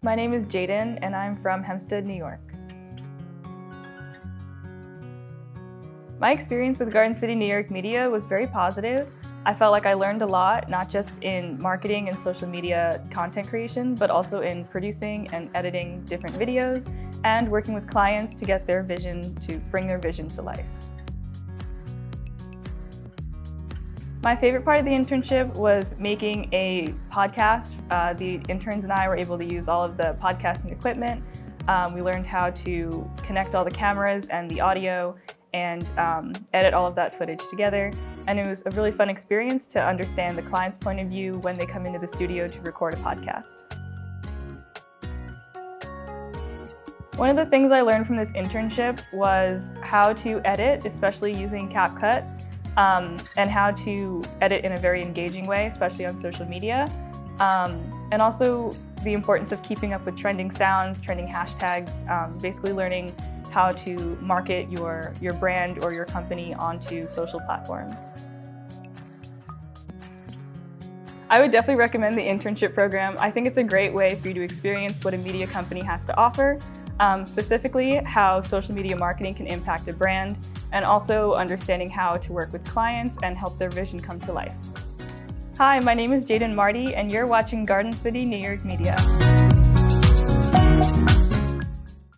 My name is Jaden, and I'm from Hempstead, New York. My experience with Garden City, New York media was very positive. I felt like I learned a lot, not just in marketing and social media content creation, but also in producing and editing different videos and working with clients to get their vision, to bring their vision to life. My favorite part of the internship was making a podcast. The interns and I were able to use all of the podcasting equipment. We learned how to connect all the cameras and the audio and edit all of that footage together. And it was a really fun experience to understand the client's point of view when they come into the studio to record a podcast. One of the things I learned from this internship was how to edit, especially using CapCut, and how to edit in a very engaging way, especially on social media. And also the importance of keeping up with trending sounds, trending hashtags, basically learning how to market your brand or your company onto social platforms. I would definitely recommend the internship program. I think it's a great way for you to experience what a media company has to offer, specifically how social media marketing can impact a brand, and also understanding how to work with clients and help their vision come to life. Hi, my name is Jaden Marty, and you're watching Garden City, New York Media.